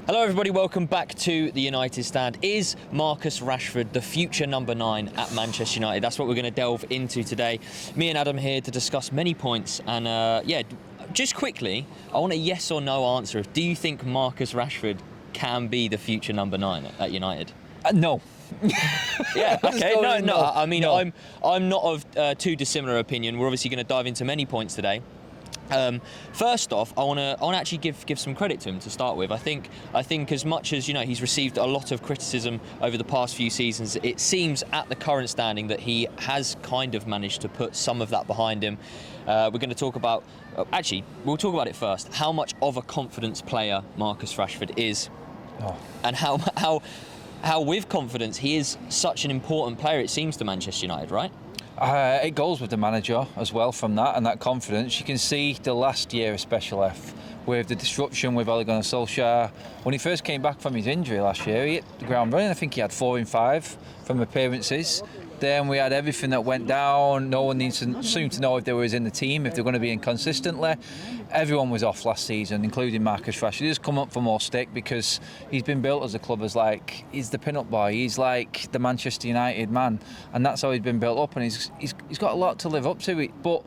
Hello everybody, welcome back to the United Stand. Is Marcus Rashford the future number 9 at Manchester United? That's what we're going to delve into today. Me and Adam here to discuss many points, and just quickly, I want a yes or no answer. Do you think Marcus Rashford can be the future number 9 at United? No. Yeah, okay, no. I mean, no. I'm not of too dissimilar opinion. We're obviously going to dive into many points today. First off, I want to actually give some credit to him to start with. I think as much as he's received a lot of criticism over the past few seasons, it seems at the current standing that he has kind of managed to put some of that behind him. We're going to talk about we'll talk about it first. How much of a confidence player Marcus Rashford is, and how with confidence he is such an important player. It seems to Manchester United, right? It goes with the manager as well from that and that confidence. You can see the last year especially with the disruption with Ole Gunnar Solskjaer. When he first came back from his injury last year, he hit the ground running. I think he had 4 in 5 from appearances. Then we had everything that went down. No one seemed to know if they were in the team, if they're going to be in consistently. Everyone was off last season, including Marcus Rashford. He's come up for more stick because he's been built as a club as he's the pin-up boy. He's like the Manchester United man, and that's how he's been built up. And he's got a lot to live up to. But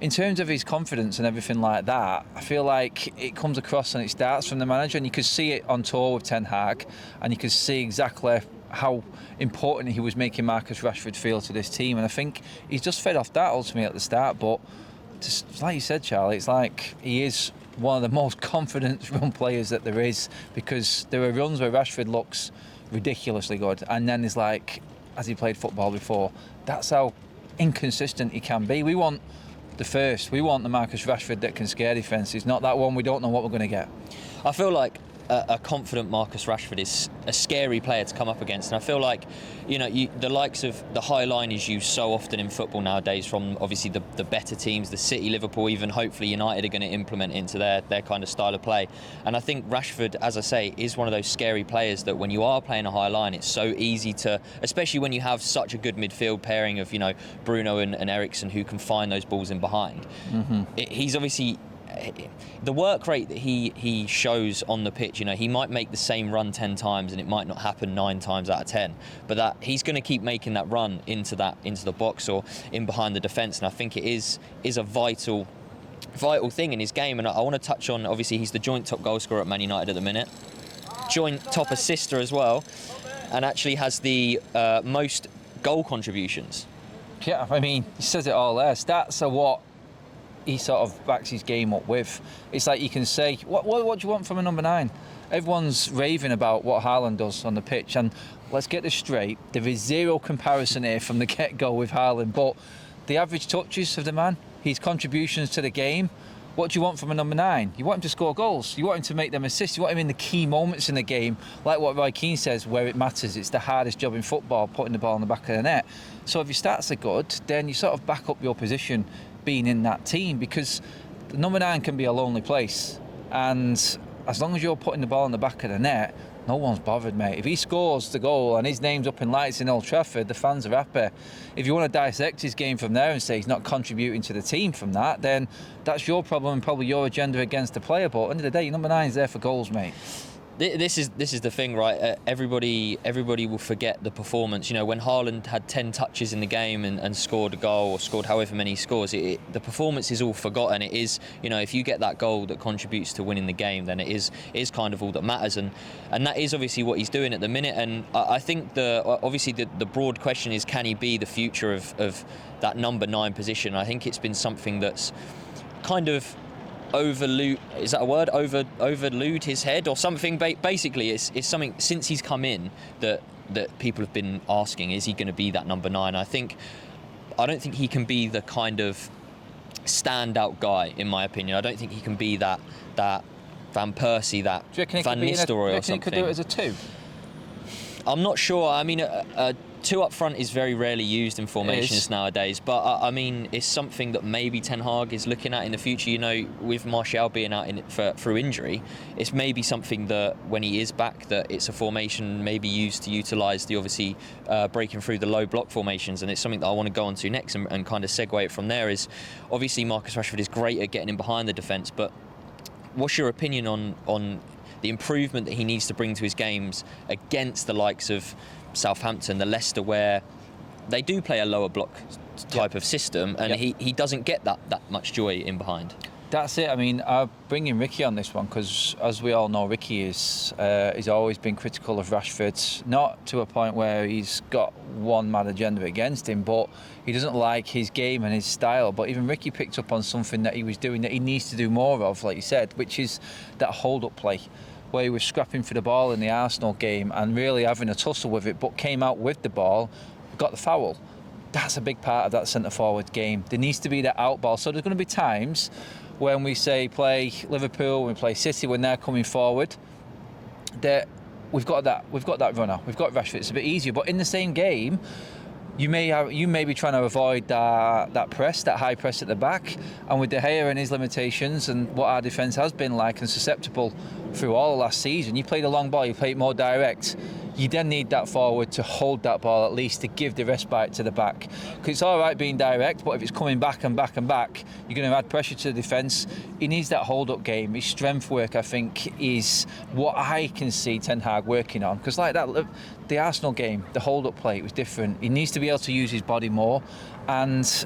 in terms of his confidence and everything like that, I feel like it comes across and it starts from the manager, and you could see it on tour with Ten Hag, and you could see exactly how important he was making Marcus Rashford feel to this team. And I think he's just fed off that ultimately at the start. But just like you said, Charlie, it's like he is one of the most confident run players that there is, because there are runs where Rashford looks ridiculously good, and then there's like, as he played football before, that's how inconsistent he can be. We want the Marcus Rashford that can scare defences, not that one we don't know what we're going to get. I feel like a confident Marcus Rashford is a scary player to come up against, and I feel like the likes of the high line is used so often in football nowadays from obviously the better teams, the City, Liverpool, even hopefully United are going to implement into their kind of style of play. And I think Rashford, as I say, is one of those scary players that when you are playing a high line, it's so easy to, especially when you have such a good midfield pairing of Bruno and Eriksen who can find those balls in behind. He's obviously, the work rate that he shows on the pitch, he might make the same run 10 times and it might not happen 9 times out of 10, but that he's going to keep making that run into the box or in behind the defence, and I think it is a vital thing in his game. And I want to touch on, obviously he's the joint top goal scorer at Man United at the minute, joint top assister as well, and actually has the most goal contributions. Yeah, I mean, he says it all there. Stats are what he sort of backs his game up with. It's like you can say, what do you want from a number 9? Everyone's raving about what Haaland does on the pitch, and let's get this straight, there is zero comparison here from the get-go with Haaland, but the average touches of the man, his contributions to the game, what do you want from a number 9? You want him to score goals, you want him to make them assists, you want him in the key moments in the game, like what Roy Keane says, where it matters. It's the hardest job in football, putting the ball in the back of the net. So if your stats are good, then you sort of back up your position being in that team, because the number 9 can be a lonely place, and as long as you're putting the ball in the back of the net, no one's bothered, mate. If he scores the goal and his name's up in lights in Old Trafford, the fans are happy. If you want to dissect his game from there and say he's not contributing to the team from that, then that's your problem and probably your agenda against the player. But at the end of the day, number 9's there for goals, mate. This is the thing, right? Everybody will forget the performance. When Haaland had 10 touches in the game and scored a goal, or scored however many he scores, the performance is all forgotten. It is, if you get that goal that contributes to winning the game, then it is kind of all that matters. And that is obviously what he's doing at the minute. And I think the broad question is, can he be the future of that number 9 position? I think it's been something that's kind of overlude his head or something. Basically it's something since he's come in that people have been asking, is he going to be that number 9? I don't think he can be the kind of standout guy, in my opinion. I don't think he can be that Van Persie, that Van Nistelrooy or something. Do you reckon he could do it as a 2? I'm not sure. I mean, a 2 up front is very rarely used in formations nowadays, but I mean, it's something that maybe Ten Hag is looking at in the future. With Martial being out through injury, it's maybe something that when he is back, that it's a formation maybe used to utilise the obviously breaking through the low block formations, and it's something that I want to go on to next and kind of segue it from there. Is obviously Marcus Rashford is great at getting in behind the defence, but what's your opinion on the improvement that he needs to bring to his games against the likes of Southampton, the Leicester, where they do play a lower block type of system, and he doesn't get that much joy in behind. That's it. I mean, I'm bringing Ricky on this one because, as we all know, Ricky he's always been critical of Rashford, not to a point where he's got one mad agenda against him, but he doesn't like his game and his style. But even Ricky picked up on something that he was doing that he needs to do more of, like you said, which is that hold-up play, where he was scrapping for the ball in the Arsenal game and really having a tussle with it, but came out with the ball, got the foul. That's a big part of that centre-forward game. There needs to be that out ball. So there's going to be times when we say play Liverpool, when we play City, when they're coming forward, that we've got that runner, we've got Rashford. It's a bit easier, but in the same game, you may be trying to avoid that press, that high press at the back, and with De Gea and his limitations and what our defence has been like and susceptible through all of last season, you play the long ball, you play it more direct. You then need that forward to hold that ball at least, to give the respite to the back. Because it's all right being direct, but if it's coming back and back and back, you're going to add pressure to the defence. He needs that hold-up game. His strength work, I think, is what I can see Ten Hag working on. Because like that, the Arsenal game, the hold-up play, it was different. He needs to be able to use his body more and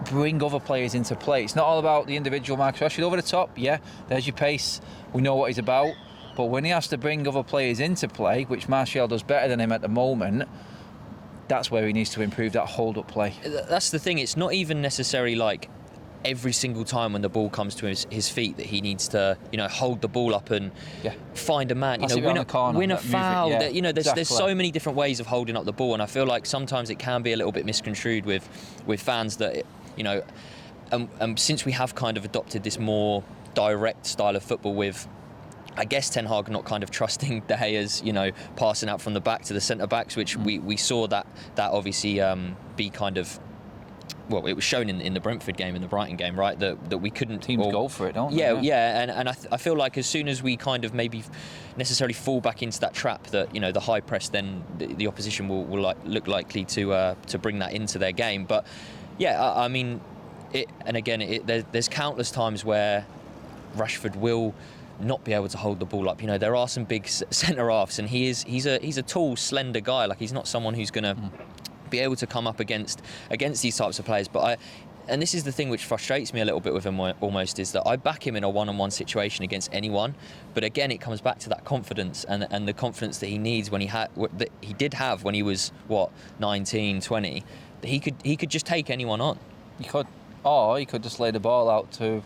bring other players into play. It's not all about the individual Marcus Rashford over the top. Yeah, there's your pace. We know what he's about. But when he has to bring other players into play, which Martial does better than him at the moment, that's where he needs to improve that hold-up play. That's the thing. It's not even necessarily like every single time when the ball comes to his feet that he needs to, hold the ball up and find a man, win a foul. There's so many different ways of holding up the ball, and I feel like sometimes it can be a little bit misconstrued with fans that, since we have kind of adopted this more direct style of football with, I guess, Ten Hag not kind of trusting De Gea's, passing out from the back to the centre-backs, which we saw that obviously be kind of, well, it was shown in the Brentford game, in the Brighton game, right, that we couldn't... Teams go for it, don't they? Yeah, yeah, and I feel like as soon as we kind of maybe necessarily fall back into that trap that, the high press, then the opposition will look likely to bring that into their game. But, yeah, I mean, there's countless times where Rashford will not be able to hold the ball up. There are some big centre halves, and he's a tall, slender guy. Like, he's not someone who's going to be able to come up against these types of players. But and this is the thing which frustrates me a little bit with him almost, is that I back him in a one-on-one situation against anyone. But again, it comes back to that confidence and the confidence that he needs that he did have when he was 19, 20. That he could just take anyone on. He could, or he could just lay the ball out to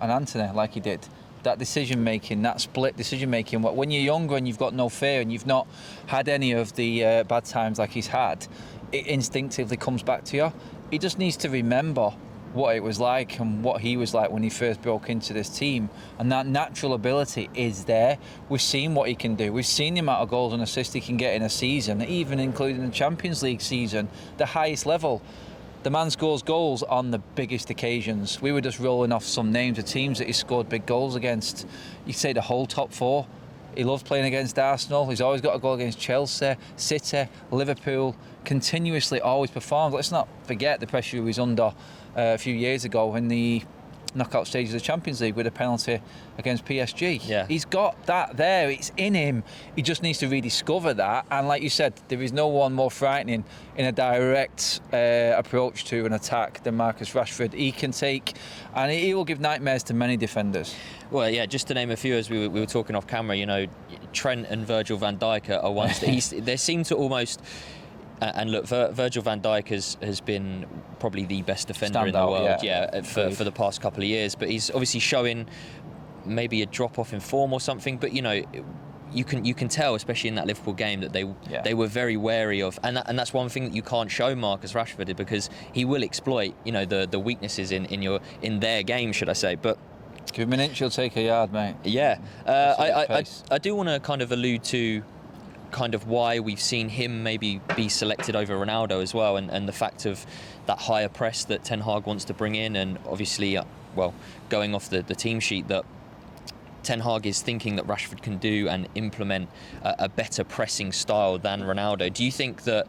an Anthony like he did. That decision-making, that split decision-making, when you're younger and you've got no fear and you've not had any of the bad times like he's had, it instinctively comes back to you. He just needs to remember what it was like and what he was like when he first broke into this team. And that natural ability is there. We've seen what he can do. We've seen the amount of goals and assists he can get in a season, even including the Champions League season, the highest level. The man scores goals on the biggest occasions. We were just rolling off some names of teams that he scored big goals against. You say the whole top four. He loves playing against Arsenal. He's always got a goal against Chelsea, City, Liverpool. Continuously always performed. Let's not forget the pressure he was under a few years ago in the knockout stages of the Champions League with a penalty against PSG. Yeah. He's got that there. It's in him. He just needs to rediscover that. And like you said, there is no one more frightening in a direct approach to an attack than Marcus Rashford. He can take, and he will give nightmares to many defenders. Well, yeah, just to name a few, as we were talking off camera, Trent and Virgil van Dijk are ones that they seem to almost... And look, Virgil van Dijk has been probably the best defender in the world, for the past couple of years. But he's obviously showing maybe a drop off in form or something. But you can tell, especially in that Liverpool game, that they were very wary of, and that's one thing that you can't show Marcus Rashford, because he will exploit the weaknesses in their game, should I say? But give him an inch, he'll take a yard, mate. Yeah, I do want to kind of allude to kind of why we've seen him maybe be selected over Ronaldo as well, and the fact of that higher press that Ten Hag wants to bring in, and obviously, going off the team sheet, that Ten Hag is thinking that Rashford can do and implement a better pressing style than Ronaldo. Do you think that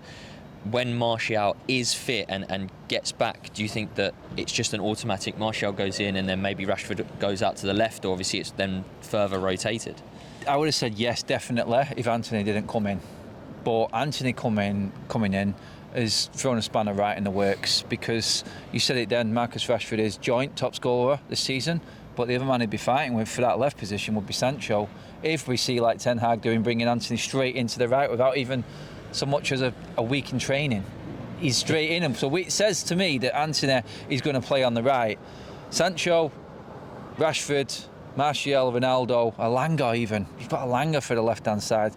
when Martial is fit and gets back, do you think that it's just an automatic Martial goes in and then maybe Rashford goes out to the left, or obviously it's then further rotated? I would have said yes, definitely, if Anthony didn't come in. But Anthony coming in has thrown a spanner right in the works, because you said it then, Marcus Rashford is joint top scorer this season, but the other man he'd be fighting with for that left position would be Sancho. If we see like Ten Hag doing, bringing Anthony straight into the right without even so much as a week in training, he's straight in him. So it says to me that Anthony is going to play on the right. Sancho, Rashford, Martial, Ronaldo, Alanga even. You've got Alanga for the left-hand side.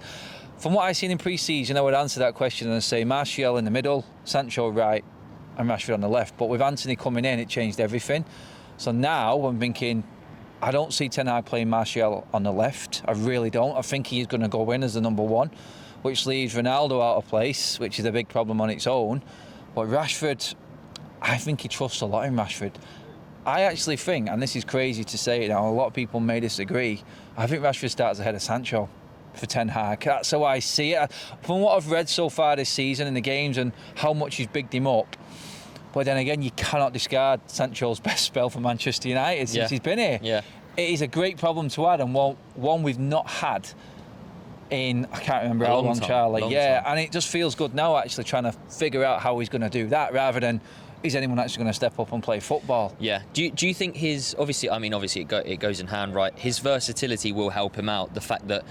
From what I've seen in pre-season, I would answer that question and say Martial in the middle, Sancho right, and Rashford on the left. But with Anthony coming in, it changed everything. So now I'm thinking, I don't see Ten Hag playing Martial on the left. I really don't. I think he's going to go in as the number one, which leaves Ronaldo out of place, which is a big problem on its own. But Rashford, I think he trusts a lot in Rashford. I actually think, and this is crazy to say it now, a lot of people may disagree, I think Rashford starts ahead of Sancho for Ten Hag. That's how I see it. From what I've read so far this season in the games and how much he's bigged him up. But then again, you cannot discard Sancho's best spell for Manchester United since he's been here. Yeah. It is a great problem to add, and one we've not had in, I can't remember how long, Charlie. Long time. time. And it just feels good now actually trying to figure out how he's going to do that, rather than is anyone actually going to step up and play football? Yeah. Do you think his, obviously it goes in hand, right? His versatility will help him out. The fact that,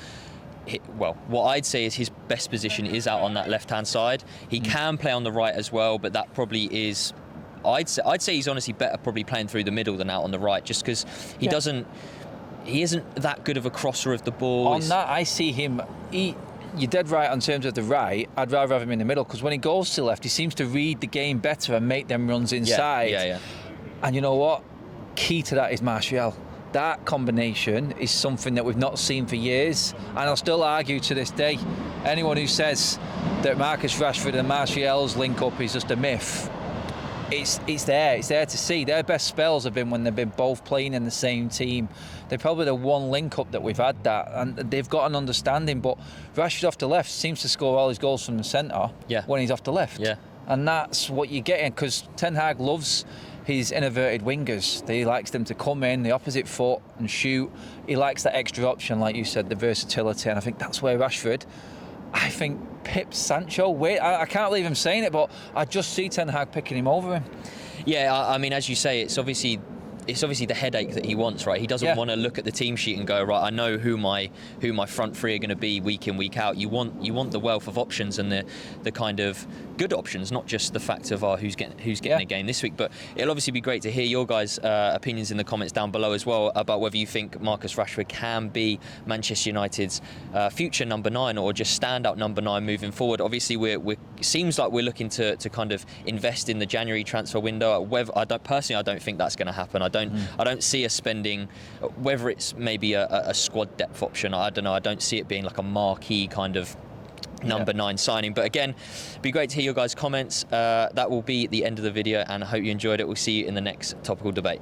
what I'd say is his best position is out on that left-hand side. He can play on the right as well, but that probably is, I'd say he's honestly better probably playing through the middle than out on the right, just because he isn't that good of a crosser of the ball. On that, I see him, you're dead right in terms of the right. I'd rather have him in the middle, because when he goes to left, he seems to read the game better and make them runs inside. Yeah. And you know what? Key to that is Martial. That combination is something that we've not seen for years, and I'll still argue to this day, anyone who says that Marcus Rashford and Martial's link up is just a myth, it's there to see. Their best spells have been when they've been both playing in the same team. They're probably the one link up that we've had that, and they've got an understanding. But Rashford off the left seems to score all his goals from the centre when he's off the left. Yeah. And that's what you're getting, because Ten Hag loves his inverted wingers. He likes them to come in the opposite foot and shoot. He likes that extra option, like you said, the versatility, and I think that's where Rashford, I think, pips Sancho. I can't believe I'm saying it, but I just see Ten Hag picking him over him. Yeah, I mean, as you say, it's obviously the headache that he wants, right? He doesn't want to look at the team sheet and go, right, I know who my front three are going to be week in, week out. You want the wealth of options and the kind of good options, not just the fact of who's getting a game this week. But it'll obviously be great to hear your guys' opinions in the comments down below as well about whether you think Marcus Rashford can be Manchester United's future number 9 or just standout number 9 moving forward. Obviously, it seems like we're looking to kind of invest in the January transfer window. I don't think that's going to happen. I don't see us spending, whether it's maybe a squad depth option. I don't know. I don't see it being like a marquee kind of number 9 signing. But again, it'd be great to hear your guys' comments. That will be the end of the video, and I hope you enjoyed it. We'll see you in the next topical debate.